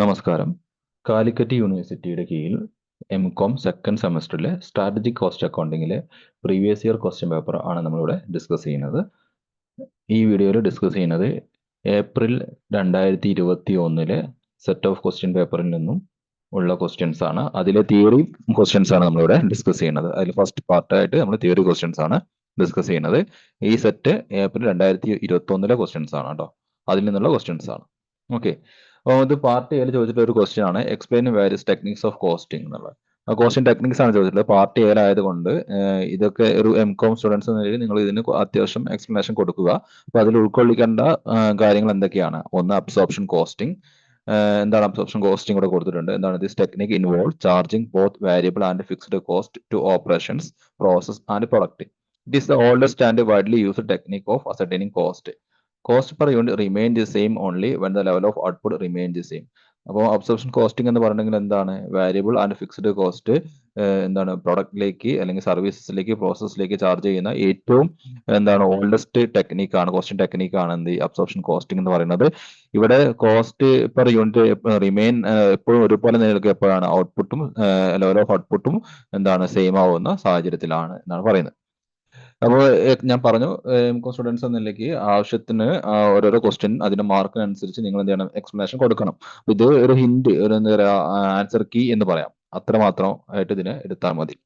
നമസ്കാരം. കാലിക്കറ്റ് യൂണിവേഴ്സിറ്റിയുടെ കീഴിൽ എം.കോം സെക്കൻഡ് സെമസ്റ്ററിലെ സ്ട്രാറ്റജിക് കോസ്റ്റ് അക്കൗണ്ടിങ്ങിലെ പ്രീവിയസ് ഇയർ ക്വസ്റ്റ്യൻ പേപ്പർ ആണ് നമ്മളിവിടെ ഡിസ്കസ് ചെയ്യുന്നത്. ഈ വീഡിയോയിൽ ഡിസ്കസ് ചെയ്യുന്നത് ഏപ്രിൽ 2021 സെറ്റ് ഓഫ് ക്വസ്റ്റ്യൻ പേപ്പറിൽ നിന്നും ഉള്ള ക്വസ്റ്റ്യൻസ് ആണ്. അതിലെ തിയറി ക്വസ്റ്റ്യൻസ് ആണ് നമ്മളിവിടെ ഡിസ്കസ് ചെയ്യുന്നത്. അതിൽ ഫസ്റ്റ് പാർട്ടായിട്ട് നമ്മൾ തിയറി ക്വസ്റ്റ്യൻസ് ആണ് ഡിസ്കസ് ചെയ്യുന്നത്. ഈ സെറ്റ് ഏപ്രിൽ 2021 ക്വസ്റ്റ്യൻസ് ആണ് കേട്ടോ. അതിൽ നിന്നുള്ള ക്വസ്റ്റ്യൻസ് ആണ്. ഓക്കെ. അപ്പോൾ ഇത് പാർട്ട് എയിൽ ചോദിച്ചിട്ടുള്ള ഒരു ക്വസ്റ്റ്യൻ ആണ് explain various techniques of costing എന്നുള്ളത്. ക്വസ്റ്റ്യൻ ടെക്നിക്സ് ആണ് ചോദിച്ചിട്ടുള്ളത്. പാർട്ട് എയിലായതുകൊണ്ട് ഇതൊക്കെ ഒരു എം.കോം സ്റ്റുഡൻസ് എന്ന നിലയിൽ നിങ്ങൾ ഇതിന് അത്യാവശ്യം എക്സ്പ്ലനേഷൻ കൊടുക്കുക. അപ്പൊ അതിൽ ഉൾക്കൊള്ളിക്കേണ്ട കാര്യങ്ങൾ എന്തൊക്കെയാണ്? ഒന്ന് അബ്സോർപ്ഷൻ കോസ്റ്റിംഗ്. എന്താണ് അബ്സോർപ്ഷൻ കോസ്റ്റിംഗ് കൂടെ കൊടുത്തിട്ടുണ്ട്. എന്താണ് this technique involve charging both variable and fixed cost to operations process and product. It is the oldest and widely used technique of ascertaining cost. Cost per unit remain the same only when the level of output remain the same. അപ്പോൾ absorption costing എന്ന് പറഞ്ഞെങ്കിൽ എന്താണ്? Variable and fixed cost എന്താണ് പ്രൊഡക്റ്റിലേക്ക് അല്ലെങ്കിൽ സർവീസസിലേക്ക് പ്രോസസ്സിലേക്ക് charge ചെയ്യുന്ന ഏറ്റവും എന്താണ് oldest ടെക്നിക്കാണ്, costing ടെക്നിക്കാണ് എന്ത് അബ്സോർപ്ഷൻ കോസ്റ്റിംഗ് എന്ന് പറയുന്നത്. ഇവിടെ കോസ്റ്റ് പെർ യൂണിറ്റ് റിമെയിൻ എപ്പോഴും ഒരുപോലെ നിലനിൽക്കുക എപ്പോഴാണ്? ഔട്ട്പുട്ടും ലെവൽ ഓഫ് ഔട്ട്പുട്ടും എന്താണ് സെയിം ആവുന്ന സാഹചര്യത്തിലാണ് എന്നാണ് പറയുന്നത്. അപ്പോൾ ഞാൻ പറഞ്ഞു സ്റ്റുഡൻസ് എന്ന നിലയ്ക്ക് ആവശ്യത്തിന് ഓരോരോ ക്വസ്റ്റ്യൻ അതിന്റെ മാർക്കിനനുസരിച്ച് നിങ്ങൾ എന്ത് ചെയ്യണം? എക്സ്പ്ലനേഷൻ കൊടുക്കണം. ഇത് ഒരു ഹിന്റ്, ഒരു എന്താ പറയാ ആൻസർ കീ എന്ന് പറയാം. അത്രമാത്രം ആയിട്ട് ഇതിനെ എടുത്താൽ മതി.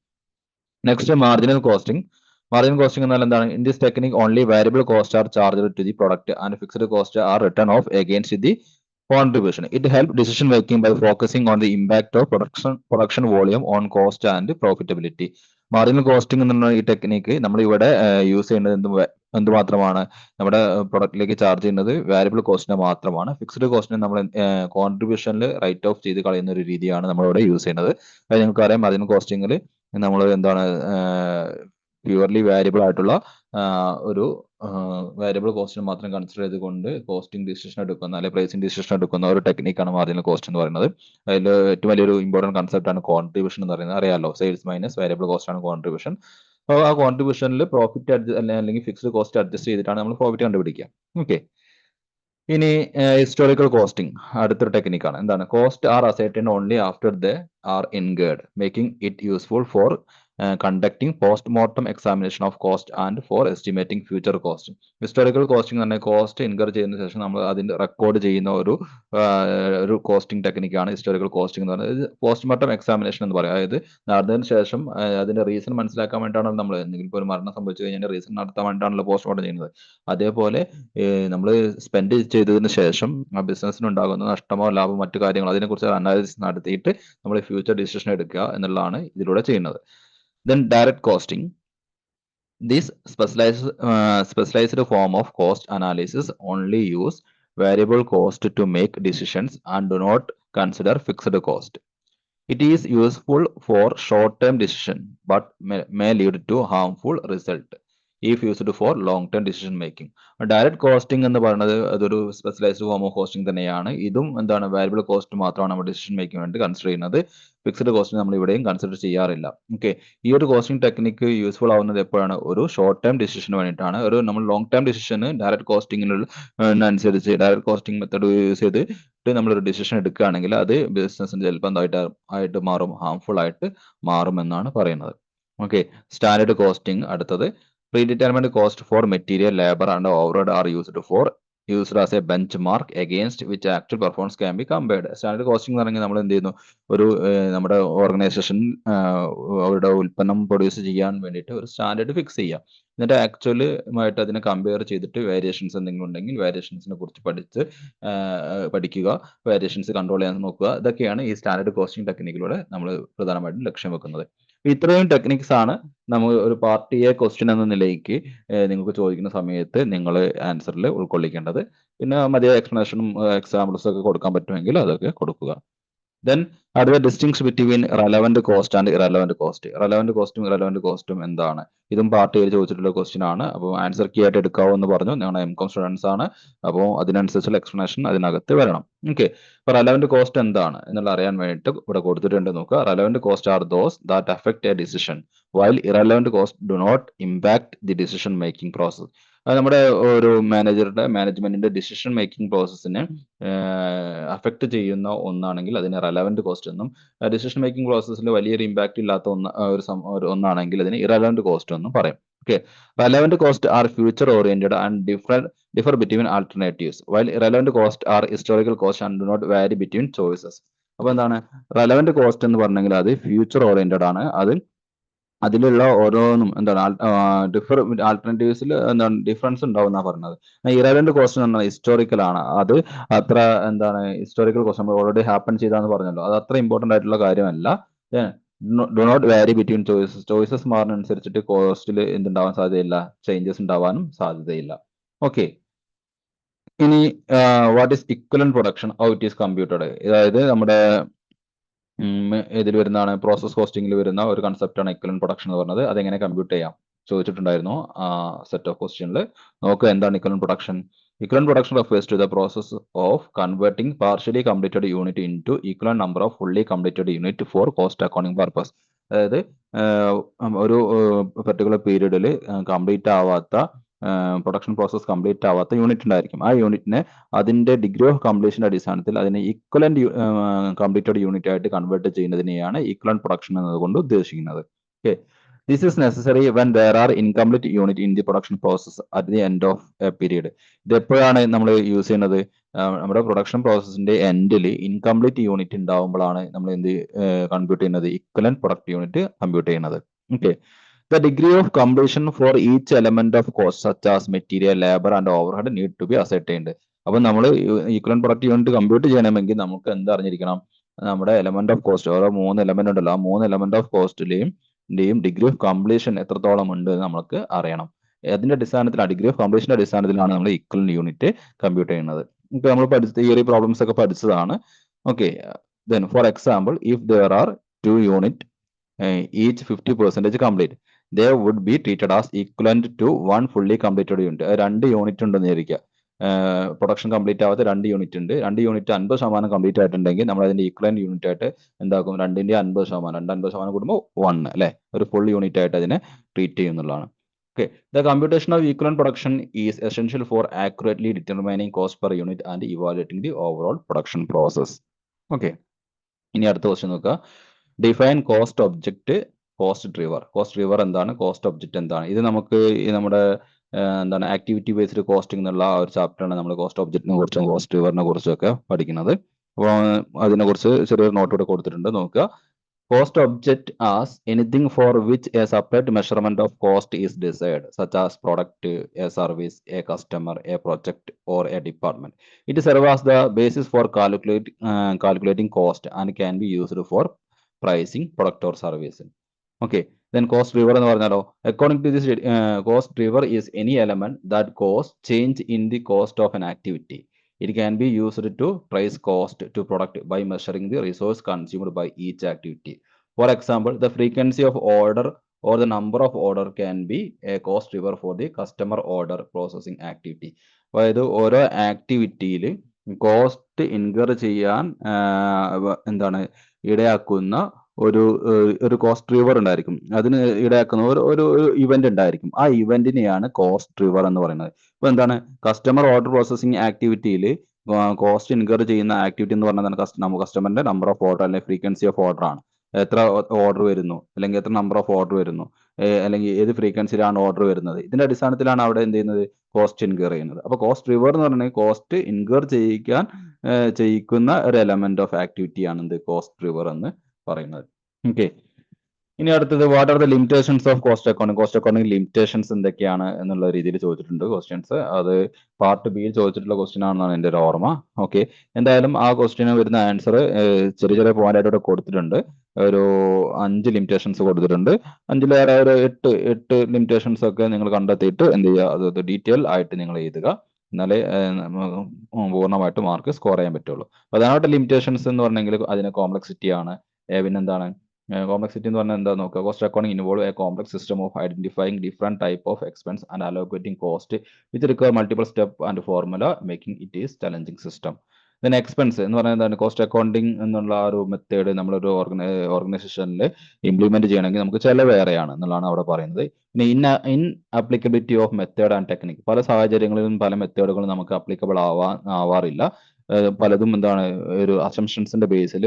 Next marginal costing. Marginal costing എന്നാൽ എന്താണ്? In this technique only variable cost are charged to the product and fixed cost are written off against the contribution. It helps decision making by focusing on the impact of production volume on cost and profitability. Marginal costing എന്നുള്ള ഈ technique നമ്മൾ ഇവിടെ use ചെയ്യുന്നത് എന്തുമാത്രമാണ്? നമ്മുടെ പ്രൊഡക്റ്റിലേക്ക് charge ചെയ്യുന്നത് variable കോസ്റ്റിനെ മാത്രമാണ്. Fixed കോസ്റ്റിനെ നമ്മൾ കോൺട്രിബ്യൂഷനിൽ right of ചെയ്ത് കളയുന്ന ഒരു രീതിയാണ് നമ്മളിവിടെ യൂസ് ചെയ്യുന്നത്. അത് നിങ്ങൾക്കറിയാം, മാർജിനൽ കോസ്റ്റിംഗിൽ നമ്മൾ എന്താണ് പ്യുവർലി വാരിയബിൾ ആയിട്ടുള്ള ഒരു വാരിയബിൾ കോസ്റ്റിനെ മാത്രം കൺസിഡർ ചെയ്തുകൊണ്ട് കോസ്റ്റിംഗ് ഡിസിഷൻ എടുക്കുന്ന അല്ലെങ്കിൽ പ്രൈസിംഗ് ഡിസിഷൻ എടുക്കുന്ന ഒരു ടെക്നിക്കാണ് മാർജിനൽ കോസ്റ്റ് എന്ന് പറയുന്നത്. അതിൽ ഏറ്റവും വലിയൊരു ഇമ്പോർട്ടൻറ്റ് കൺസെപ്റ്റ് ആണ് കോൺട്രിബ്യൂഷൻ എന്ന് പറയുന്നത്. അറിയാലോ, സെയിൽസ് മൈനസ് വാരിയബിൾ കോസ്റ്റ് ആണ് കോൺട്രിബ്യൂഷൻ. അപ്പോൾ ആ കോൺട്രിബ്യൂഷനിൽ പ്രോഫിറ്റ് അല്ലെങ്കിൽ ഫിക്സ്ഡ് കോസ്റ്റ് അഡ്ജസ്റ്റ് ചെയ്തിട്ടാണ് നമ്മൾ പ്രോഫിറ്റ് കണ്ടുപിടിക്കുക. ഓക്കെ. ഇനി ഹിസ്റ്റോറിക്കൽ കോസ്റ്റിംഗ് അടുത്തൊരു ടെക്നിക്കാണ്. എന്താണ്? Cost are ascertained only after the are incurred, making it useful for conducting post mortem examination of cost and for estimating future cost. Historical costing എന്ന് പറഞ്ഞാൽ cost incur ചെയ്തതിനു ശേഷം നമ്മൾ അതിന്റെ റെക്കോർഡ് ചെയ്യുന്ന ഒരു കോസ്റ്റിംഗ് ടെക്നിക്കാണ് ഹിസ്റ്റോറിക്കൽ കോസ്റ്റിംഗ് എന്ന് പറയുന്നത്. പോസ്റ്റ് മോർട്ടം എക്സാമിനേഷൻ എന്ന് പറയും. അതായത് നടന്നതിന് ശേഷം അതിന്റെ റീസൺ മനസ്സിലാക്കാൻ വേണ്ടിയിട്ടാണ് നമ്മൾ എന്തെങ്കിലും ഇപ്പോൾ ഒരു മരണം സംഭവിച്ചു കഴിഞ്ഞാൽ റീസൺ നടത്താൻ വേണ്ടിയിട്ടാണല്ലോ പോസ്റ്റ് മോർട്ടം ചെയ്യുന്നത്. അതേപോലെ നമ്മൾ സ്പെൻഡ് ചെയ്തതിന് ശേഷം ആ ബിസിനസ്സിന് ഉണ്ടാകുന്ന നഷ്ടമോ ലാഭമോ മറ്റു കാര്യങ്ങളോ അതിനെക്കുറിച്ച് അനാലിസിസ് നടത്തിയിട്ട് നമ്മൾ ഫ്യൂച്ചർ ഡിസിഷൻ എടുക്കുക എന്നുള്ളതാണ് ഇതിലൂടെ ചെയ്യുന്നത്. Then direct costing. This specialized form of cost analysis only use variable cost to make decisions and do not consider fixed cost. It is useful for short-term decision but may lead to harmful result if used for long-term decision making. Direct costing എന്ന് പറയുന്നത് അതൊരു specialised form of costing തന്നെയാണ്. ഇതും എന്താണ്? Variable cost മാത്രമാണ് നമ്മൾ decision making വേണ്ടി consider ചെയ്യുന്നത്. ഫിക്സ്ഡ് കോസ്റ്റ് നമ്മൾ ഇവിടെയും കൺസിഡർ ചെയ്യാറില്ല. ഓക്കെ. ഈ ഒരു കോസ്റ്റിംഗ് ടെക്നിക്ക് യൂസ്ഫുൾ ആവുന്നത് എപ്പോഴാണ്? ഒരു ഷോർട്ട് ടൈം ഡിസിഷന് വേണ്ടിയിട്ടാണ്. ഒരു നമ്മൾ ലോങ് ടൈം ഡിസിഷന് ഡയറക്റ്റ് കോസ്റ്റിംഗിനനുസരിച്ച് ഡയറക്റ്റ് കോസ്റ്റിംഗ് മെത്തഡ് യൂസ് ചെയ്തിട്ട് നമ്മളൊരു ഡിസിഷൻ എടുക്കുകയാണെങ്കിൽ അത് ബിസിനസ്സിന് ചിലപ്പോൾ എന്തായിട്ട് മാറും? ഹാംഫുൾ ആയിട്ട് മാറുമെന്നാണ് പറയുന്നത്. ഓക്കെ. സ്റ്റാൻഡേർഡ് കോസ്റ്റിംഗ് അടുത്തത്. Predetermined cost for material, labor and overhead are used as a benchmark against which actual performance can be compared. Standard costing എന്ന് പറഞ്ഞാൽ നമ്മൾ എന്ത് ചെയ്യുന്നു? ഒരു നമ്മുടെ ഓർഗനൈസേഷൻ അവരുടെ ഉൽപ്പന്നം പ്രൊഡ്യൂസ് ചെയ്യാൻ വേണ്ടിയിട്ട് ഒരു സ്റ്റാൻഡേർഡ് ഫിക്സ് ചെയ്യുക. എന്നിട്ട് ആക്ച്വലുമായിട്ട് അതിനെ കമ്പയർ ചെയ്തിട്ട് വേരിയേഷൻസ് എന്തെങ്കിലും ഉണ്ടെങ്കിൽ വേരിയേഷൻസിനെ കുറിച്ച് പഠിക്കുക, വേരിയേഷൻസ് കൺട്രോൾ ചെയ്യാൻ നോക്കുക. ഇതൊക്കെയാണ് ഈ സ്റ്റാൻഡേർഡ് കോസ്റ്റിംഗ് ടെക്നിക്കിലൂടെ നമ്മൾ പ്രധാനമായിട്ടും ലക്ഷ്യം വെക്കുന്നത്. ഇത്രയും ടെക്നിക്സ് ആണ് നമ്മൾ ഒരു പാർട്ട് എ ക്വസ്റ്റ്യൻ എന്ന നിലയ്ക്ക് നിങ്ങൾക്ക് ചോദിക്കുന്ന സമയത്ത് നിങ്ങൾ ആൻസറിൽ ഉൾക്കൊള്ളിക്കേണ്ടത്. പിന്നെ മതിയായ എക്സ്പ്ലനേഷനും എക്സാമ്പിൾസും ഒക്കെ കൊടുക്കാൻ പറ്റുമെങ്കിൽ അതൊക്കെ കൊടുക്കുക. ദെൻ അടുത്ത distinction between relevant cost and irrelevant cost. Relevant കോസ്റ്റും ഇറലവന്റ് കോസ്റ്റും എന്താണ്? ഇതും പാർട്ട് എയിൽ ചോദിച്ചിട്ടുള്ള ക്വസ്റ്റ്യൻ ആണ്. അപ്പോൾ ആൻസർ കീ ആയിട്ട് എടുക്കാവെന്ന് പറഞ്ഞു. ഞങ്ങൾ എം.കോം സ്റ്റുഡൻസ് ആണ്. അപ്പോൾ അതിനനുസരിച്ചുള്ള എക്സ്പ്ലനേഷൻ അതിനകത്ത് വരണം. ഓക്കെ. അപ്പോൾ റെലവന്റ് കോസ്റ്റ് എന്താണ് എന്നുള്ള അറിയാൻ വേണ്ടിയിട്ട് ഇവിടെ കൊടുത്തിട്ടുണ്ട്. നോക്കുക. Relevant cost are those that affect a decision while irrelevant cost do not impact the decision making process. അത് നമ്മുടെ ഒരു മാനേജ്മെന്റിന്റെ ഡിസിഷൻ മേക്കിംഗ് പ്രോസസ്സിനെ അഫക്റ്റ് ചെയ്യുന്ന ഒന്നാണെങ്കിൽ അതിനെ റെലവന്റ് കോസ്റ്റ് എന്നും, ഡിസിഷൻ മേക്കിംഗ് പ്രോസസ്സിൽ വലിയൊരു ഇമ്പാക്റ്റ് ഇല്ലാത്ത ഒന്നാണെങ്കിൽ അതിന് ഇറലവന്റ് കോസ്റ്റ് എന്നും പറയും. Okay, relevant cost are future oriented and differ between alternatives while irrelevant cost are historical cost and do not vary between choices. അപ്പൊ എന്താണ് റെലവന്റ് കോസ്റ്റ് എന്ന് പറഞ്ഞെങ്കിൽ അത് ഫ്യൂച്ചർ ഓറിയന്റഡ് ആണ്. അതിലുള്ള ഓരോന്നും എന്താണ് ആൾട്ടർനേറ്റീവ്സിൽ എന്താണ് ഡിഫറൻസ് ഉണ്ടാവും എന്നാ പറഞ്ഞത്. ഇറലവന്റ് കോസ്റ്റ് എന്ന് പറഞ്ഞാൽ ഹിസ്റ്റോറിക്കൽ ആണ്. അത് അത്ര എന്താണ് ഹിസ്റ്റോറിക്കൽ കോസ്റ്റ് നമ്മൾ ഓൾറെഡി ഹാപ്പൻ ചെയ്താന്ന് പറഞ്ഞല്ലോ, അത് അത്ര ഇമ്പോർട്ടന്റ് ആയിട്ടുള്ള കാര്യമല്ല. Do not vary between choices മാറുന്നതനുസരിച്ചിട്ട് കോസ്റ്റിൽ എന്തുണ്ടാവാൻ സാധ്യതയില്ല, ചേഞ്ചസ് ഉണ്ടാവാനും സാധ്യതയില്ല. ഓക്കെ, ഇനി what is equivalent production, how it is computed. അതായത് നമ്മുടെ ഇതിൽ വരുന്നതാണ് പ്രോസസ് കോസ്റ്റിംഗിൽ വരുന്ന ഒരു കൺസെപ്റ്റാണ് ഇക്വലന്റ് പ്രൊഡക്ഷൻ എന്ന് പറഞ്ഞത്. അതെങ്ങനെ കമ്പ്യൂട്ട് ചെയ്യാം ചോദിച്ചിട്ടുണ്ടായിരുന്നു ആ സെറ്റ് ഓഫ് ക്വസ്റ്റ്യനിൽ. നോക്കുക എന്താണ് equivalent production. Equivalent production refers to the process of converting partially completed unit into equivalent number of fully completed unit for cost accounting purpose. അതായത് ഒരു പെർട്ടിക്കുലർ പീരീഡിൽ കംപ്ലീറ്റ് ആവാത്ത പ്രൊഡക്ഷൻ പ്രോസസ് കംപ്ലീറ്റ് ആവാത്ത unit ഉണ്ടായിരിക്കും. ആ യൂണിറ്റിനെ അതിന്റെ ഡിഗ്രി ഓഫ് കംപ്ലീഷന്റെ അടിസ്ഥാനത്തിൽ അതിനെ ഈക്വലന്റ് കംപ്ലീറ്റഡ് യൂണിറ്റ് ആയിട്ട് കൺവേർട്ട് ചെയ്യുന്നതിനെയാണ് ഈക്വലന്റ് പ്രൊഡക്ഷൻ എന്നതുകൊണ്ട് ഉദ്ദേശിക്കുന്നത്. Okay, this is necessary when there are incomplete unit in the production process at the end of a period. ഇത് എപ്പോഴാണ് നമ്മൾ യൂസ് ചെയ്യുന്നത്? നമ്മുടെ പ്രൊഡക്ഷൻ പ്രോസസ്സിന്റെ എൻഡിൽ ഇൻകംപ്ലീറ്റ് യൂണിറ്റ് ഉണ്ടാവുമ്പോഴാണ് നമ്മൾ എന്ത് കമ്പ്യൂട്ട് ചെയ്യുന്നത്? ഇക്വലന്റ് പ്രൊഡക്റ്റ് യൂണിറ്റ് കമ്പ്യൂട്ട് ചെയ്യുന്നത്. Okay, the degree of completion for each element of cost such as material, labor and overhead need to be ascertained. അപ്പൊ നമ്മൾ ഈക്വലന്റ് പ്രൊഡക്റ്റ് യൂണിറ്റ് കമ്പ്യൂട്ട് ചെയ്യണമെങ്കിൽ നമുക്ക് എന്ത് അറിഞ്ഞിരിക്കണം? നമ്മുടെ എലമെന്റ് ഓഫ് കോസ്റ്റ്, ഓരോ 3 element ഉണ്ടല്ലോ, ആ 3 എലമെന്റ് ഓഫ് കോസ്റ്റിലെയും ഡിഗ്രി ഓഫ് കംപ്ലീഷൻ എത്രത്തോളം ഉണ്ട് നമുക്ക് അറിയണം. അതിന്റെ അടിസ്ഥാനത്തിലാണ്, ഡിഗ്രി ഓഫ് കംപ്ലീഷന്റെ അടിസ്ഥാനത്തിലാണ് നമ്മൾ ഈക്വലന്റ് യൂണിറ്റ് കമ്പ്യൂട്ട് ചെയ്യുന്നത്. ഇപ്പൊ നമ്മൾ പഠിച്ച തിയറി പ്രോബ്ലംസ് ഒക്കെ പഠിച്ചതാണ്. Okay, then for example if there are 2 unit each 50% complete, they would be treated as equivalent to one fully completed unit. 2 unit ഉണ്ടെന്ന് വിചാരിക്കുക, പ്രൊഡക്ഷൻ കംപ്ലീറ്റ് ആവാത്ത 2 യൂണിറ്റ് ഉണ്ട്. 2 യൂണിറ്റ് 50% കംപ്ലീറ്റ് ആയിട്ടുണ്ടെങ്കിൽ നമ്മൾ അതിന്റെ ഈക്വലന്റ് യൂണിറ്റ് ആയിട്ട് എന്താക്കും? 2ന്റെ 50%, 50% കൂടുമ്പോൾ 1 അല്ലെ, ഒരു ഫുൾ യൂണിറ്റ് ആയിട്ട് അതിനെ treat ചെയ്യുന്നുള്ളതാണ്. Okay, the computation of equivalent production is essential for accurately determining cost per unit and evaluating the overall production process. Okay, ഇനി അടുത്ത ക്വസ്റ്റ്യൻ നോക്കുക. Define cost object, cost driver. Cost driver എന്താണ്, cost object എന്താണ്? ഇത് നമുക്ക് നമ്മുടെ എന്താണ് activity based costing എന്നുള്ള ആ ഒരു ചാപ്റ്ററാണ് നമ്മൾ കോസ്റ്റ് ഒബ്ജക്റ്റിനെ കുറിച്ചും കോസ്റ്റ് ഡ്രിവറിനെ കുറിച്ചും ഒക്കെ പഠിക്കുന്നത്. അപ്പോൾ അതിനെക്കുറിച്ച് ചെറിയൊരു നോട്ട് ഇവിടെ കൊടുത്തിട്ടുണ്ട്, നോക്കുക. Cost object as anything for which a separate measurement of cost is desired, such as product, a service, a customer, a project, or a department. It serves as the basis for calculating cost and can be used for pricing product or service. Okay, then cost driver എന്ന് പറഞ്ഞാലോ, according to this cost driver is any element that cause change in the cost of an activity. It can be used to trace cost to product by measuring the resource consumed by each activity. For example, the frequency of order or the number of order can be a cost driver for the customer order processing activity. അതായത് ഓരോ ആക്ടിവിറ്റിയിൽ cost incur ചെയ്യാൻ എന്താണ് ഇടയാക്കുന്ന ഒരു cost ഡ്രിവർ ഉണ്ടായിരിക്കും. അതിന് ഇടയാക്കുന്ന ഒരു event ഉണ്ടായിരിക്കും. ആ ഇവന്റിനെയാണ് കോസ്റ്റ് ഡ്രിവർ എന്ന് പറയുന്നത്. ഇപ്പൊ എന്താണ്, കസ്റ്റമർ ഓർഡർ പ്രോസസ്സിംഗ് ആക്ടിവിറ്റിയിൽ കോസ്റ്റ് ഇൻകർ ചെയ്യുന്ന ആക്ടിവിറ്റി എന്ന് പറഞ്ഞാൽ കസ്റ്റമറിന്റെ നമ്പർ ഓഫ് ഓർഡർ അല്ലെങ്കിൽ ഫ്രീക്വൻസി ഓഫ് ഓർഡർ ആണ്. എത്ര ഓർഡർ വരുന്നു, അല്ലെങ്കിൽ എത്ര നമ്പർ ഓഫ് ഓർഡർ വരുന്നു, അല്ലെങ്കിൽ ഏത് ഫ്രീക്വൻസിയിലാണ് ഓർഡർ വരുന്നത്, ഇതിന്റെ അടിസ്ഥാനത്തിലാണ് അവിടെ എന്ത് ചെയ്യുന്നത്? കോസ്റ്റ് ഇൻകർ ചെയ്യുന്നത്. അപ്പൊ കോസ്റ്റ് ഡ്രിവർ എന്ന് പറഞ്ഞാൽ കോസ്റ്റ് ഇൻകർ ചെയ്യിക്കുന്ന ഒരു എലമെന്റ് ഓഫ് ആക്ടിവിറ്റി ആണ് എന്ത്? കോസ്റ്റ് ഡ്രിവർ എന്ന് പറയുന്നത്. ഓക്കെ, ഇനി അടുത്തത് what are the limitations of cost accounting. Cost accounting limitations എന്തൊക്കെയാണ് എന്നുള്ള രീതിയിൽ ചോദിച്ചിട്ടുണ്ട് ക്വസ്റ്റ്യൻസ്. അത് പാർട്ട് ബിയിൽ ചോദിച്ചിട്ടുള്ള ക്വസ്റ്റ്യൻ ആണെന്നാണ് എൻ്റെ ഒരു ഓർമ്മ. ഓക്കെ, എന്തായാലും ആ ക്വസ്റ്റ്യന് വരുന്ന ആൻസർ ചെറിയ ചെറിയ പോയിന്റ് ആയിട്ട് കൊടുത്തിട്ടുണ്ട്. ഒരു 5 ലിമിറ്റേഷൻസ് കൊടുത്തിട്ടുണ്ട്. 5-ലേറെ ഒരു 8 ലിമിറ്റേഷൻസ് ഒക്കെ നിങ്ങൾ കണ്ടെത്തിയിട്ട് എന്ത് ചെയ്യുക, അത് ഡീറ്റെയിൽ ആയിട്ട് നിങ്ങൾ എഴുതുക. എന്നാലേ പൂർണ്ണമായിട്ട് മാർക്ക് സ്കോർ ചെയ്യാൻ പറ്റുള്ളൂ. പ്രധാനമായിട്ട് ലിമിറ്റേഷൻസ് എന്ന് പറഞ്ഞെങ്കിൽ അതിന് കോംപ്ലക്സിറ്റി ആണ്. പിന്നെന്താണ് കോംപ്ലക്സിറ്റി എന്ന് പറഞ്ഞാൽ എന്താ നോക്കുക? Cost accounting involve A complex system of identifying different type of expense and allocating cost which require multiple step and formula making it is challenging system. Then expense എന്ന് പറയുന്നത് എന്താണ്? കോസ്റ്റ് അക്കൗണ്ടിങ് എന്നുള്ള ആ ഒരു മെത്തേഡ് നമ്മളൊരു ഓർഗനൈസേഷനിൽ implement ചെയ്യണമെങ്കിൽ നമുക്ക് ചിലവ് ഏറെയാണ് എന്നുള്ളതാണ് അവിടെ പറയുന്നത്. പിന്നെ in applicability of method and technique, പല സാഹചര്യങ്ങളിലും പല മെത്തേഡുകളും നമുക്ക് ആപ്ലിക്കബിൾ ആവാറില്ല. പലതും എന്താണ് ഒരു അസംഷൻസിന്റെ ബേസിൽ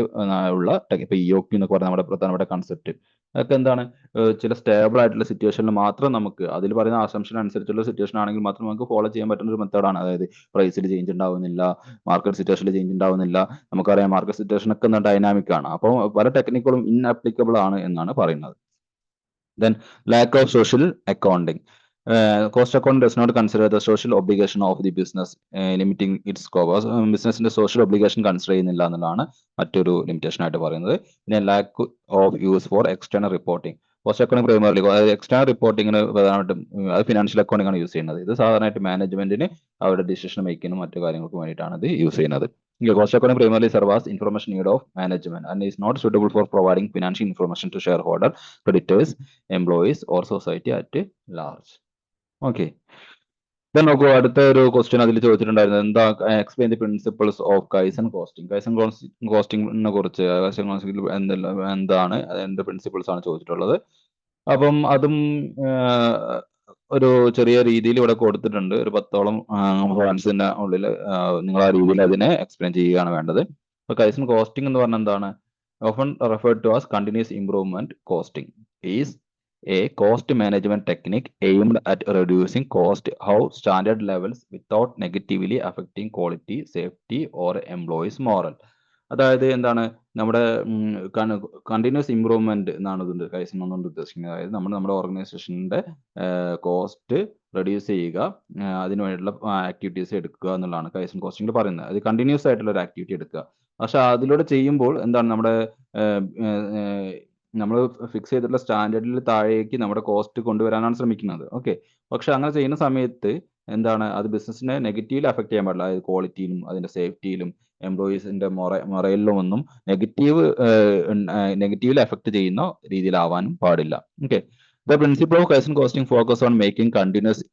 ഉള്ള ഇപ്പൊ EOQ എന്നൊക്കെ പറഞ്ഞ നമ്മുടെ പ്രധാനപ്പെട്ട കൺസെപ്റ്റ് അതൊക്കെ എന്താണ് ചില സ്റ്റേബിൾ ആയിട്ടുള്ള സിറ്റുവേഷനിൽ മാത്രം നമുക്ക് അതിൽ പറയുന്ന അസംഷൻ അനുസരിച്ചുള്ള സിറ്റുവേഷൻ ആണെങ്കിൽ മാത്രം നമുക്ക് ഫോളോ ചെയ്യാൻ പറ്റുന്ന ഒരു മെത്തേഡാണ്. അതായത് പ്രൈസിൽ ചേഞ്ച് ഉണ്ടാവുന്നില്ല, മാർക്കറ്റ് സിറ്റുവേഷനിൽ ചേഞ്ച് ഉണ്ടാവുന്നില്ല. നമുക്കറിയാം മാർക്കറ്റ് സിറ്റുവേഷൻ ഒക്കെ ഡൈനാമിക് ആണ്. അപ്പോൾ പല ടെക്നിക്കുകളും ഇൻആപ്ലിക്കബിൾ ആണ് എന്നാണ് പറയുന്നത്. Then lack of social accounting. Cost accounting does not consider the social obligation of the business, limiting its scope. ബിസിനസിന്റെ സോഷ്യൽ ഒബ്ലിഗേഷൻ കൺസിഡർ ചെയ്യുന്നില്ല എന്നുള്ളതാണ് മറ്റൊരു ലിമിറ്റേഷൻ ആയിട്ട് പറയുന്നത്. പിന്നെ lack of use for external reporting. Cost accounting primarily external റിപ്പോർട്ടിങ്ങിന് പ്രധാനമായിട്ടും അത് ഫിനാൻഷ്യൽ അക്കൗണ്ടിംഗ് ആണ് യൂസ് ചെയ്യുന്നത്. ഇത് സാധാരണയായിട്ട് മാനേജ്മെന്റിന് അവരുടെ ഡിസിഷൻ മേക്കിങ്ങിനും മറ്റു കാര്യങ്ങൾക്കും വേണ്ടിയിട്ടാണ് ഇത് യൂസ് ചെയ്യുന്നത്. Cost accounting primarily serves as information need of management and is not suitable for providing financial information to shareholder, creditors, employees or society at large. Okay. Then നോക്കൂ, അടുത്ത ഒരു ക്വസ്റ്റ്യൻ അതിൽ ചോദിച്ചിട്ടുണ്ടായിരുന്നത് എന്താ? Explain the principles of kaizen costing. Kaizen കോസ്റ്റിംഗിനെ കുറിച്ച് kaizen costing എന്താണ്, അതിന്റെ പ്രിൻസിപ്പിൾസ് ആണ് ചോദിച്ചിട്ടുള്ളത്. അപ്പം അതും ഒരു ചെറിയ രീതിയിൽ ഇവിടെ കൊടുത്തിട്ടുണ്ട്. ഒരു 10ഓളം പോയിന്റ്സിന്റെ ഉള്ളിൽ നിങ്ങൾ ആ രീതിയിൽ അതിനെ എക്സ്പ്ലെയിൻ ചെയ്യുകയാണ് വേണ്ടത്. അപ്പൊ കൈസൺ കോസ്റ്റിംഗ് എന്ന് പറഞ്ഞാൽ എന്താണ്? Often referred to as continuous improvement costing is a cost management technique aimed at reducing cost how standard levels without negatively affecting quality, safety or employees moral. അതായത് എന്താണ് നമ്മുടെ കണ്ടിന്യൂസ് ഇംപ്രൂവ്മെന്റ് എന്നാണ് ഇതിന്റെ കൈസൺ എന്നുകൊണ്ട് ഉദ്ദേശിക്കുന്നത്. അതായത് നമ്മുടെ ഓർഗനൈസേഷന്റെ കോസ്റ്റ് റെഡ്യൂസ് ചെയ്യുക, അതിനു വേണ്ടിയിട്ടുള്ള ആക്ടിവിറ്റീസ് എടുക്കുക എന്നുള്ളതാണ് കൈസൺ കോസ്റ്റിംഗിൽ പറയുന്നത്. അത് കണ്ടിന്യൂസ് ആയിട്ടുള്ള ഒരു ആക്ടിവിറ്റി എടുക്കുക. പക്ഷെ അതിലൂടെ ചെയ്യുമ്പോൾ എന്താണ് നമ്മൾ ഫിക്സ് ചെയ്തിട്ടുള്ള സ്റ്റാൻഡേർഡിൽ താഴേക്ക് നമ്മുടെ കോസ്റ്റ് കൊണ്ടുവരാനാണ് ശ്രമിക്കുന്നത്. ഓക്കെ, പക്ഷെ അങ്ങനെ ചെയ്യുന്ന സമയത്ത് എന്താണ് അത് ബിസിനസിനെ നെഗറ്റീവ്ലി അഫക്ട് ചെയ്യാൻ പാടില്ല. അതായത് ക്വാളിറ്റിയിലും അതിന്റെ സേഫ്റ്റിയിലും എംപ്ലോയീസിന്റെ മൊറയിലും ഒന്നും നെഗറ്റീവ്ലി അഫക്ട് ചെയ്യുന്ന രീതിയിലാവാനും പാടില്ല. Okay, the principle of kaizen costing focus on making continuous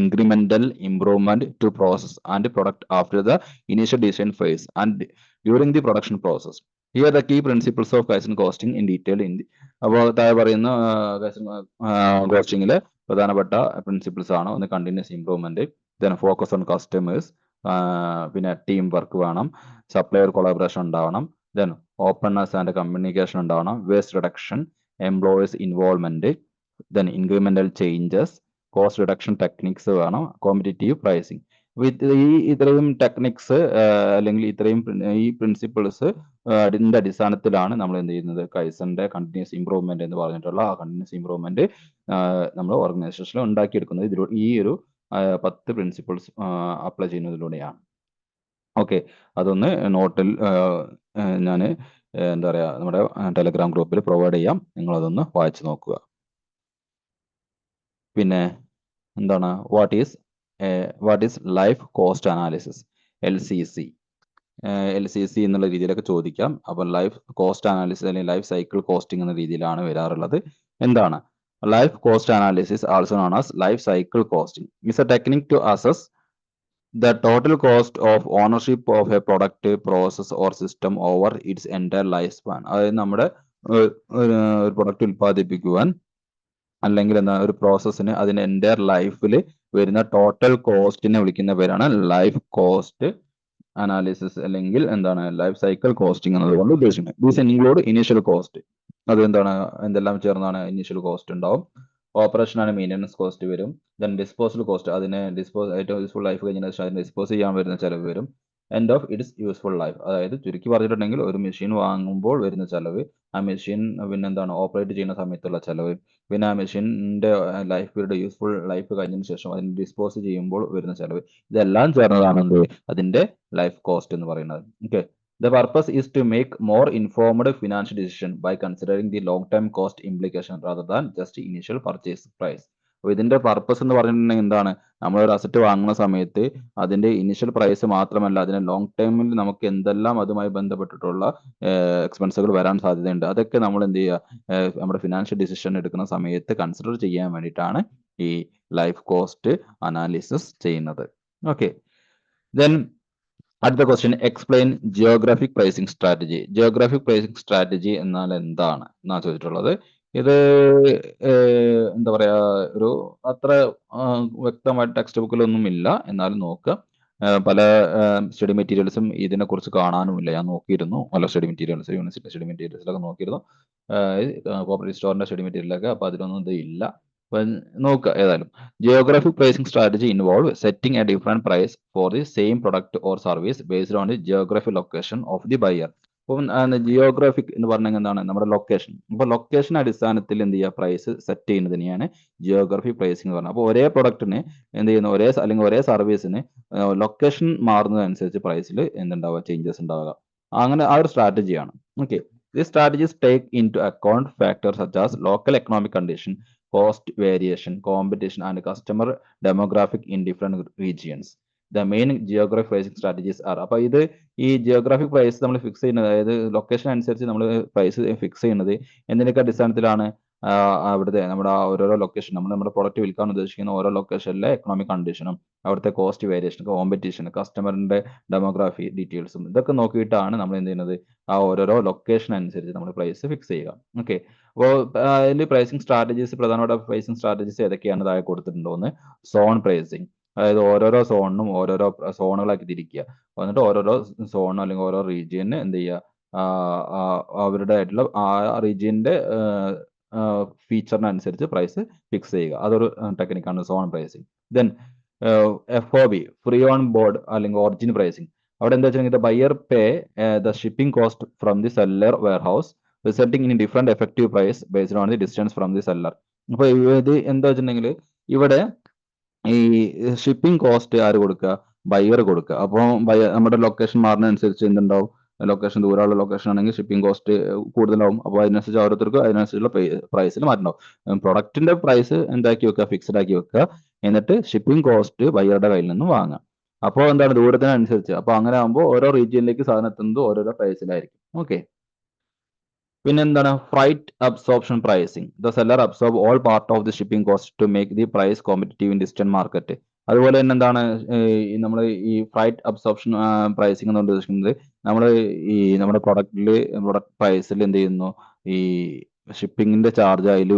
incremental improvement to process and product after the initial design phase and during the production process. Here the key principles of Kaizen costing in detail in the അപ്പോൾ താഴെ പറയുന്ന Kaizen കോസ്റ്റിംഗിലെ പ്രധാനപ്പെട്ട principles ആണ്. ഒന്ന് continuous improvement, then focus on customers, പിന്നെ team work വേണം, supplier collaboration ഉണ്ടാവണം, then openness and communication ഉണ്ടാവണം, waste reduction, employees involvement, then incremental changes, cost reduction techniques വേണം, കോമ്പറ്റീറ്റീവ് പ്രൈസിങ്. ഇത്രയും ടെക്നിക്സ് അല്ലെങ്കിൽ ഈ പ്രിൻസിപ്പിൾസ് അതിന്റെ അടിസ്ഥാനത്തിലാണ് നമ്മൾ എന്ത് ചെയ്യുന്നത്? കൈസന്റെ കണ്ടിന്യൂസ് ഇംപ്രൂവ്മെന്റ് എന്ന് പറഞ്ഞിട്ടുള്ള ആ കണ്ടിന്യൂസ് ഇംപ്രൂവ്മെന്റ് നമ്മൾ ഓർഗനൈസേഷനിൽ ഉണ്ടാക്കിയെടുക്കുന്നത് ഈ ഒരു 10 പ്രിൻസിപ്പിൾസ് അപ്ലൈ ചെയ്യുന്നതിലൂടെയാണ്. ഓക്കെ, അതൊന്ന് നോട്ടിൽ ഞാൻ എന്താ പറയാ നമ്മുടെ ടെലഗ്രാം ഗ്രൂപ്പിൽ പ്രൊവൈഡ് ചെയ്യാം. നിങ്ങൾ അതൊന്ന് വായിച്ചു നോക്കുക. പിന്നെ എന്താണ് what is life cost analysis, LCC എന്നുള്ള രീതിയിലൊക്കെ ചോദിക്കാം. അപ്പോൾ ലൈഫ് കോസ്റ്റ് അനാലിസിസ് അല്ലെങ്കിൽ ലൈഫ് സൈക്കിൾ കോസ്റ്റിംഗ് എന്ന രീതിയിലാണ് വരാറുള്ളത്. എന്താണ് life cost analysis? Also known as life cycle costing is a technique to assess the total cost of ownership of a product, process or system over its entire lifespan. അതായത് നമ്മുടെ ഒരു product ഉൽപ്പാദിപ്പിക്കുവാൻ അല്ലെങ്കിൽ എന്താ ഒരു പ്രോസസ്സിന് അതിന്റെ എൻ്റയർ ലൈഫിൽ വരുന്ന total കോസ്റ്റിനെ വിളിക്കുന്ന പേരാണ് ലൈഫ് കോസ്റ്റ് അനാലിസിസ് അല്ലെങ്കിൽ എന്താണ് ലൈഫ് സൈക്കിൾ കോസ്റ്റിംഗ് എന്നതുകൊണ്ട് ഉദ്ദേശിക്കുന്നത്. ദീസ് ഇൻക്ലൂഡ് ഇനീഷ്യൽ കോസ്റ്റ്, അത് എന്തെല്ലാം ചേർന്നാണ് ഇനീഷ്യൽ കോസ്റ്റ് ഉണ്ടാവും. ഓപ്പറേഷൻ ആൻഡ് മെയിൻ്റനൻസ് കോസ്റ്റ് വരും. ദെൻ ഡിസ്പോസൽ കോസ്റ്റ്, അതിനെ ഏറ്റവും യൂസ്ഫുൾ ലൈഫ് കഴിഞ്ഞ ശേഷം അതിനെ ഡിസ്പോസ് ചെയ്യാൻ വരുന്ന ചിലവ് വരും. End of its useful life, അതായത് ചുരുക്കി പറഞ്ഞിട്ടുണ്ടെങ്കിൽ ഒരു മെഷീൻ വാങ്ങുമ്പോൾ വരുന്ന ചിലവ്, ആ മെഷീൻ ഓപ്പറേറ്റ് ചെയ്യുന്ന സമയത്തുള്ള ചിലവ്, പിന്നെ ആ മെഷീൻ്റെ ലൈഫ് പീരീഡ് യൂസ്ഫുൾ ലൈഫ് കഴിഞ്ഞതിന് ശേഷം അതിനെ ഡിസ്പോസ് ചെയ്യുമ്പോൾ വരുന്ന ചിലവ്, ഇതെല്ലാം ചേർന്നതാണ് അതിന്റെ ലൈഫ് കോസ്റ്റ് എന്ന് പറയുന്നത്. Okay, the purpose is to make more informed financial decision by considering the long term cost implication rather than just initial purchase price. അപ്പോൾ ഇതിന്റെ പർപ്പസ് എന്ന് പറഞ്ഞിട്ടുണ്ടെങ്കിൽ എന്താണ്? നമ്മളൊരു അസറ്റ് വാങ്ങുന്ന സമയത്ത് അതിന്റെ ഇനിഷ്യൽ പ്രൈസ് മാത്രമല്ല, അതിന് ലോങ് ടൈമിൽ നമുക്ക് എന്തെല്ലാം അതുമായി ബന്ധപ്പെട്ടിട്ടുള്ള എക്സ്പെൻസുകൾ വരാൻ സാധ്യതയുണ്ട്, അതൊക്കെ നമ്മൾ എന്ത് ചെയ്യുക, നമ്മുടെ ഫിനാൻഷ്യൽ ഡിസിഷൻ എടുക്കുന്ന സമയത്ത് കൺസിഡർ ചെയ്യാൻ വേണ്ടിയിട്ടാണ് ഈ ലൈഫ് കോസ്റ്റ് അനാലിസിസ് ചെയ്യുന്നത്. ഓക്കെ, ദെൻ അടുത്ത question explain geographic pricing strategy. Geographic pricing strategy എന്നാൽ എന്താണ് എന്നാണ് ചോദിച്ചിട്ടുള്ളത്. ഇത് എന്താ പറയാ, ഒരു അത്ര വ്യക്തമായിട്ട് ടെക്സ്റ്റ് ബുക്കിലൊന്നും ഇല്ല, എന്നാലും നോക്കുക. പല സ്റ്റഡി മെറ്റീരിയൽസും ഇതിനെക്കുറിച്ച് കാണാനുമില്ല. ഞാൻ നോക്കിയിരുന്നു പല സ്റ്റഡി മെറ്റീരിയൽസ്, യൂണിവേഴ്സിറ്റി സ്റ്റഡി മെറ്റീരിയൽസിലൊക്കെ നോക്കിയിരുന്നു, കോപ്പറേറ്റീവ് സ്റ്റോറിന്റെ സ്റ്റഡി മെറ്റീരിയലൊക്കെ. അപ്പോൾ അതിലൊന്നും ഇത് ഇല്ല. അപ്പം നോക്കുക ഏതായാലും. Geographic pricing strategy involve setting a different price for the same product or service based on the geographic location of the buyer. അപ്പം ജിയോഗ്രാഫിക് എന്ന് പറഞ്ഞാൽ എന്താണ്? നമ്മുടെ ലൊക്കേഷൻ. അപ്പോൾ ലൊക്കേഷൻ അടിസ്ഥാനത്തിൽ എന്ത് ചെയ്യുക, പ്രൈസ് സെറ്റ് ചെയ്യുന്നതിനെയാണ് ജിയോഗ്രഫി പ്രൈസിംഗ് എന്ന് പറഞ്ഞത്. അപ്പോൾ ഒരേ പ്രൊഡക്റ്റിന് എന്ത് ചെയ്യുന്നു, അല്ലെങ്കിൽ ഒരേ സർവീസിന് ലൊക്കേഷൻ മാറുന്നതനുസരിച്ച് പ്രൈസിൽ എന്തുണ്ടാവുക, ചേഞ്ചസ് ഉണ്ടാവുക. അങ്ങനെ ആ ഒരു സ്ട്രാറ്റജിയാണ്. Okay, These strategies take into account factors such as local economic condition, cost variation, competition, and customer demographic in different regions. The main geographic pricing strategies are. അപ്പോൾ ഇത് ഈ ജിയോഗ്രാഫിക് പ്രൈസ് നമ്മൾ ഫിക്സ് ചെയ്യുന്നത്, അതായത് ലൊക്കേഷൻ അനുസരിച്ച് നമ്മൾ price fix ചെയ്യുന്നത് എന്തിനൊക്കെ അടിസ്ഥാനത്തിലാണ്? അവിടുത്തെ നമ്മുടെ ഓരോരോ ലൊക്കേഷൻ, നമ്മുടെ പ്രൊഡക്റ്റ് വിൽക്കാൻ ഉദ്ദേശിക്കുന്ന ഓരോ ലൊക്കേഷനിലെ എക്കണോമിക് കണ്ടീഷനും, അവിടുത്തെ കോസ്റ്റ് വേരിയേഷൻ, കോമ്പറ്റീഷൻ, കസ്റ്റമറിന്റെ ഡെമോഗ്രാഫി ഡീറ്റെയിൽസും ഇതൊക്കെ നോക്കിയിട്ടാണ് നമ്മൾ എന്ത് ചെയ്യുന്നത്, ആ ഓരോരോ ലൊക്കേഷൻ അനുസരിച്ച് നമ്മൾ പ്രൈസ് ഫിക്സ് ചെയ്യുക. ഓക്കെ, അപ്പോൾ അതിൽ പ്രൈസിംഗ് സ്ട്രാറ്റജീസ്, പ്രധാനപ്പെട്ട പ്രൈസിംഗ് സ്ട്രാറ്റജീസ് ഏതൊക്കെയാണ് താഴെ കൊടുത്തിട്ടുണ്ടോന്ന്. സോൺ പ്രൈസിംഗ്, അതായത് ഓരോരോ സോണിനും ഓരോരോ സോണുകളാക്കി തിരിക്കുക. എന്നിട്ട് ഓരോരോ സോൺ അല്ലെങ്കിൽ ഓരോ റീജിയന് എന്ത് ചെയ്യുക, അവരുടെ ആയിട്ടുള്ള ആ റീജിയന്റെ ഫീച്ചറിനനുസരിച്ച് പ്രൈസ് ഫിക്സ് ചെയ്യുക. അതൊരു ടെക്നിക്കാണ് zone pricing. Then FOB, free on board അല്ലെങ്കിൽ ഒറിജിൻ പ്രൈസിങ്. അവിടെ എന്താ വെച്ചിട്ടുണ്ടെങ്കിൽ buyer pay the shipping cost from the seller warehouse resulting in different effective price based on the distance from the seller. അപ്പോൾ ഇത് എന്താ വെച്ചിട്ടുണ്ടെങ്കിൽ ഇവിടെ ഈ ഷിപ്പിംഗ് കോസ്റ്റ് ആര് കൊടുക്കുക? ബയർ കൊടുക്കുക. അപ്പോൾ നമ്മുടെ ലൊക്കേഷൻ മാറുന്നതനുസരിച്ച് എന്തുണ്ടാവും, ലൊക്കേഷൻ ദൂരമുള്ള ലൊക്കേഷൻ ആണെങ്കിൽ ഷിപ്പിംഗ് കോസ്റ്റ് കൂടുതലാവും. അപ്പോൾ അതിനനുസരിച്ച് ഓരോരുത്തർക്ക് അതിനനുസരിച്ചുള്ള പ്രൈസിൽ മാറ്റണ്ടാവും. പ്രൊഡക്റ്റിന്റെ പ്രൈസ് എന്താക്കി വെക്കുക, ഫിക്സ്ഡ് ആക്കി വെക്കുക. എന്നിട്ട് ഷിപ്പിംഗ് കോസ്റ്റ് ബയ്യറുടെ കയ്യിൽ നിന്ന് വാങ്ങാം. അപ്പോൾ എന്താണ്, ദൂരത്തിനനുസരിച്ച്. അപ്പോൾ അങ്ങനെ ആകുമ്പോൾ ഓരോ റീജിയനിലേക്ക് സാധനം എത്തുന്നത് ഓരോരോ പ്രൈസിലായിരിക്കും. ഓക്കെ, പിന്നെന്താണ് freight absorption pricing. The seller absorb all part of the shipping cost to make the price competitive in distant market. അതുപോലെ തന്നെ എന്താണ് നമ്മൾ ഈ ഫ്രൈറ്റ് അബ്സോർപ്ഷൻ പ്രൈസിംഗ് എന്ന് ഉദ്ദേശിക്കുന്നത്, നമ്മൾ ഈ നമ്മുടെ പ്രൊഡക്റ്റ് പ്രൈസിൽ എന്ത് ചെയ്യുന്നു, ഈ ഷിപ്പിങ്ങിന്റെ ചാർജ് അതിൽ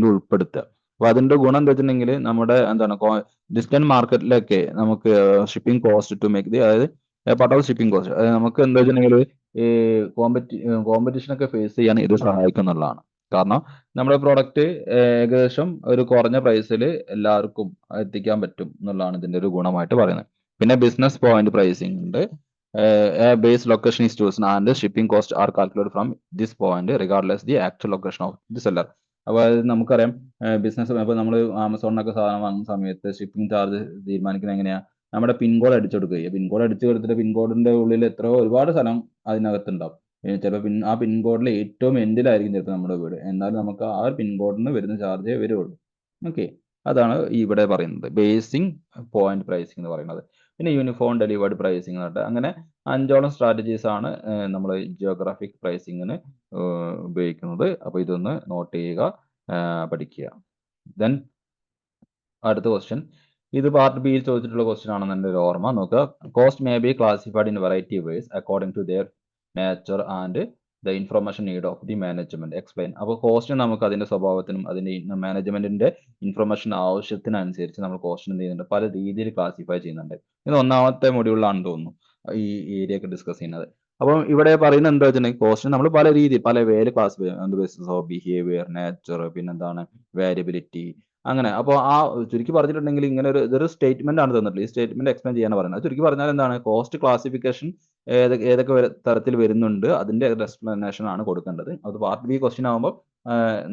ഉൾപ്പെടുത്തുക. അപ്പൊ അതിന്റെ ഗുണം എന്താ വെച്ചിട്ടുണ്ടെങ്കിൽ നമ്മുടെ എന്താണ് ഡിസ്റ്റന്റ് മാർക്കറ്റിലൊക്കെ നമുക്ക് shipping cost to make the, അതായത് പാർട്ട് ഓഫ് ഷിപ്പിംഗ് കോസ്റ്റ് നമുക്ക് എന്താ വെച്ചിട്ടുണ്ടെങ്കിൽ ഈ കോമ്പറ്റീഷൻ ഒക്കെ ഫേസ് ചെയ്യാൻ ഇത് സഹായിക്കുന്നുള്ളതാണ്. കാരണം നമ്മുടെ പ്രോഡക്റ്റ് ഏകദേശം ഒരു കുറഞ്ഞ പ്രൈസിൽ എല്ലാവർക്കും എത്തിക്കാൻ പറ്റും എന്നുള്ളതാണ് ഇതിന്റെ ഒരു ഗുണമായിട്ട് പറയുന്നത്. പിന്നെ ബിസിനസ് പോയിന്റ് പ്രൈസിംഗ് ഉണ്ട്. Base location is chosen and shipping cost are calculate from this point regardless the actual location of the seller. അപ്പോൾ അത് നമുക്കറിയാം, ബിസിനസ് ഇപ്പോൾ നമ്മൾ ആമസോണിനൊക്കെ സാധനം വാങ്ങുന്ന സമയത്ത് ഷിപ്പിംഗ് ചാർജ് തീരുമാനിക്കുന്നത് എങ്ങനെയാ? നമ്മുടെ പിൻകോഡ് അടിച്ചു കൊടുക്കുക. പിൻകോഡ് അടിച്ചു കൊടുത്തിട്ട് പിൻകോഡിന്റെ ഉള്ളിൽ എത്രയോ ഒരുപാട് സ്ഥലം അതിനകത്തുണ്ടാവും. ചിലപ്പോൾ ആ പിൻകോഡിൽ ഏറ്റവും എൻഡിലായിരിക്കും ചിലപ്പോൾ നമ്മുടെ വീട്. എന്നാലും നമുക്ക് ആ ഒരു പിൻകോഡിന് വരുന്ന ചാർജേ വരുള്ളൂ. ഓക്കെ, അതാണ് ഇവിടെ പറയുന്നത് ബേസിംഗ് പോയിന്റ് പ്രൈസിംഗ് എന്ന് പറയുന്നത്. പിന്നെ യൂണിഫോം ഡെലിവേർഡ് പ്രൈസിംഗ് എന്ന് പറഞ്ഞിട്ട് അങ്ങനെ 5ഓളം സ്ട്രാറ്റജീസ് ആണ് നമ്മൾ ജിയോഗ്രാഫിക് പ്രൈസിങ്ങിന് ഉപയോഗിക്കുന്നത്. അപ്പോൾ ഇതൊന്ന് നോട്ട് ചെയ്യുക, പഠിക്കുക. ദെൻ അടുത്ത ക്വസ്റ്റ്യൻ, ഇത് പാർട്ട് ബിയിൽ ചോദിച്ചിട്ടുള്ള ക്വസ്റ്റ്യൻ ആണെന്ന് എൻ്റെ ഒരു ഓർമ്മ. നോക്കുക, cost may be classified in variety ways according to their nature and the information need of the management. Explain. അപ്പോൾ കോസ്റ്റ് നമുക്ക് അതിന്റെ സ്വഭാവത്തിനും അതിന്റെ മാനേജ്മെന്റിന്റെ ഇൻഫർമേഷൻ ആവശ്യത്തിനനുസരിച്ച് നമ്മൾ കോസ്റ്റ് എന്ത് ചെയ്യുന്നുണ്ട്, പല രീതിയിൽ ക്ലാസിഫൈ ചെയ്യുന്നുണ്ട്. ഇത് 1ാമത്തെ മൊഡ്യൂളിലാണെന്ന് തോന്നുന്നു ഈ ഏരിയ ഒക്കെ ഡിസ്കസ് ചെയ്യുന്നത്. അപ്പം ഇവിടെ പറയുന്നത് എന്താ വെച്ചിട്ടുണ്ടെങ്കിൽ കോസ്റ്റ് നമ്മൾ പല രീതിയിൽ പല വേയിൽ ക്ലാസിഫൈ ചെയ്യുന്നത്. ബേസിസ് ഓഫ് ബിഹേവിയർ, നേച്ചർ, പിന്നെന്താണ് വേരിയബിലിറ്റി, അങ്ങനെ. അപ്പോൾ ആ ചുരുക്കി പറഞ്ഞിട്ടുണ്ടെങ്കിൽ ഇങ്ങനെ ഇതൊരു സ്റ്റേറ്റ്മെന്റ് ആണ് തന്നിട്ടുള്ളത്. ഈ സ്റ്റേറ്റ്മെന്റ് എക്സ്പ്ലെയിൻ ചെയ്യാൻ പറയുന്നത്. ചുരുക്കി പറഞ്ഞാൽ എന്താണ്, കോസ്റ്റ് ക്ലാസിഫിക്കേഷൻ ഏതൊക്കെ തരത്തിൽ വരുന്നുണ്ട് അതിന്റെ എക്സ്പ്ലനേഷൻ ആണ് കൊടുക്കേണ്ടത്. അത് പാർട്ട് ബി ക്വസ്റ്റ്യൻ ആകുമ്പോൾ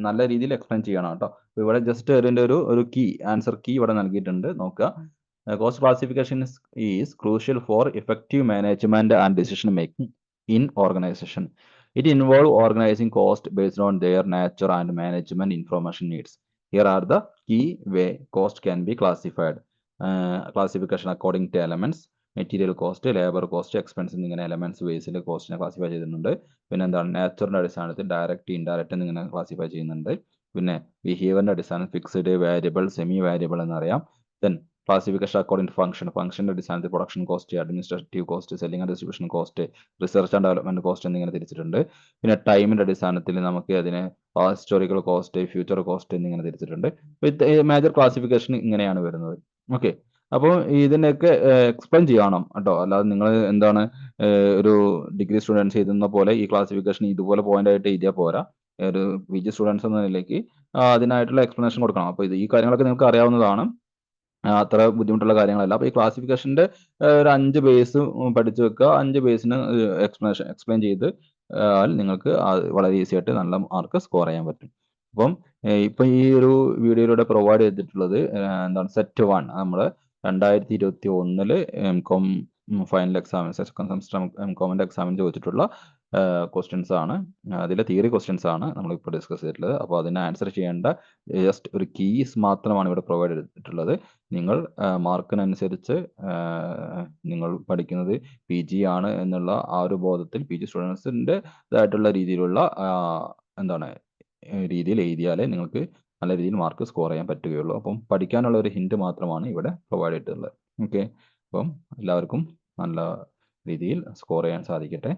നല്ല രീതിയിൽ എക്സ്പ്ലെയിൻ ചെയ്യണം കേട്ടോ. ഇവിടെ ജസ്റ്റ് ഇതിന്റെ ഒരു കീ ആൻസർ കീ ഇവിടെ നൽകിയിട്ടുണ്ട്, നോക്കുക. Cost classification is crucial for effective management and decision making in organization. It involves organizing cost based on their nature and management information needs. Here are the key way cost can be classified. Classification according to elements, material cost, labour cost, expense എന്നിങ്ങനെ elements ബേസിൽ കോസ്റ്റിനെ classify ചെയ്തിട്ടുണ്ട്. പിന്നെ എന്താണ്, നേച്ചറിന്റെ അടിസ്ഥാനത്തിൽ direct, indirect എന്നിങ്ങനെ classify ചെയ്യുന്നുണ്ട്. പിന്നെ ബിഹേവിയറിന്റെ അടിസ്ഥാനം fixed, variable, semi variable എന്നറിയാം. ദെൻ ക്ലാസിഫിക്കേഷൻ അക്കോർഡിംഗ് ടു ഫംഗ്ഷൻ്റെ അടിസ്ഥാനത്തിൽ production cost, administrative cost, selling and distribution cost, research and development cost എന്നിങ്ങനെ തിരിച്ചിട്ടുണ്ട്. പിന്നെ ടൈമിന്റെ അടിസ്ഥാനത്തിൽ നമുക്ക് അതിനെ ഹിസ്റ്റോറിക്കൽ കോസ്റ്റ്, ഫ്യൂച്ചർ കോസ്റ്റ് എന്നിങ്ങനെ തിരിച്ചിട്ടുണ്ട്. മേജർ ക്ലാസിഫിക്കേഷൻ ഇങ്ങനെയാണ് വരുന്നത്. ഓക്കെ, അപ്പോൾ ഇതിനൊക്കെ എക്സ്പ്ലെയിൻ ചെയ്യണം കേട്ടോ. അല്ലാതെ നിങ്ങൾ എന്താണ് ഒരു ഡിഗ്രി സ്റ്റുഡൻസ് എഴുതുന്ന പോലെ ഈ ക്ലാസിഫിക്കേഷൻ ഇതുപോലെ പോയിന്റ് ആയിട്ട് എഴുതിയാൽ പോരാ. ഒരു പി ജി സ്റ്റുഡൻസ് എന്ന നിലയ്ക്ക് അതിനായിട്ടുള്ള എക്സ്പ്ലനേഷൻ കൊടുക്കണം. അപ്പോൾ ഈ കാര്യങ്ങളൊക്കെ നിങ്ങൾക്ക് അറിയാവുന്നതാണ്, അത്ര ബുദ്ധിമുട്ടുള്ള കാര്യങ്ങളല്ല. അപ്പോൾ ഈ ക്ലാസിഫിക്കേഷൻ്റെ ഒരു 5 ബേസ് പഠിച്ചു വെക്കുക. 5 ബേസിന് എക്സ്പ്ലെയിൻ ചെയ്ത് നിങ്ങൾക്ക് വളരെ ഈസി ആയിട്ട് നല്ല മാർക്ക് സ്കോർ ചെയ്യാൻ പറ്റും. അപ്പം ഇപ്പം ഈ ഒരു വീഡിയോയിലൂടെ പ്രൊവൈഡ് ചെയ്തിട്ടുള്ളത് എന്താണ്, സെറ്റ് 1 നമ്മൾ 2021 എം.കോം ഫൈനൽ എക്സാമിന്, സെക്കൻഡ് സെമസ്റ്റർ എം.കോമിൻ്റെ എക്സാമിന് ചോദിച്ചിട്ടുള്ള ക്വസ്റ്റ്യൻസ് ആണ്. അതിലെ തിയറി ക്വസ്റ്റ്യൻസ് ആണ് നമ്മളിപ്പോൾ ഡിസ്കസ് ചെയ്തിട്ടുള്ളത്. അപ്പോൾ അതിന് ആൻസർ ചെയ്യേണ്ട ജസ്റ്റ് ഒരു കീസ് മാത്രമാണ് ഇവിടെ പ്രൊവൈഡ് ചെയ്തിട്ടുള്ളത്. നിങ്ങൾ മാർക്കിനനുസരിച്ച് നിങ്ങൾ പഠിക്കുന്നത് പി ജി ആണ് എന്നുള്ള ആ ഒരു ബോധത്തിൽ പി ജി സ്റ്റുഡൻസിൻ്റെ ഇതായിട്ടുള്ള രീതിയിലുള്ള എന്താണ് രീതിയിൽ എഴുതിയാലേ നിങ്ങൾക്ക് നല്ല രീതിയിൽ മാർക്ക് സ്കോർ ചെയ്യാൻ പറ്റുകയുള്ളൂ. അപ്പം പഠിക്കാനുള്ള ഒരു ഹിൻറ്റ് മാത്രമാണ് ഇവിടെ പ്രൊവൈഡ് ചെയ്തിട്ടുള്ളത്. ഓക്കെ, അപ്പം എല്ലാവർക്കും നല്ല രീതിയിൽ സ്കോർ ചെയ്യാൻ സാധിക്കട്ടെ.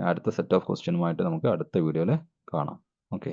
അടുത്ത സെറ്റ് ഓഫ് ക്വസ്റ്റ്യനുമായിട്ട് നമുക്ക് അടുത്ത വീഡിയോയിൽ കാണാം. ഓക്കെ.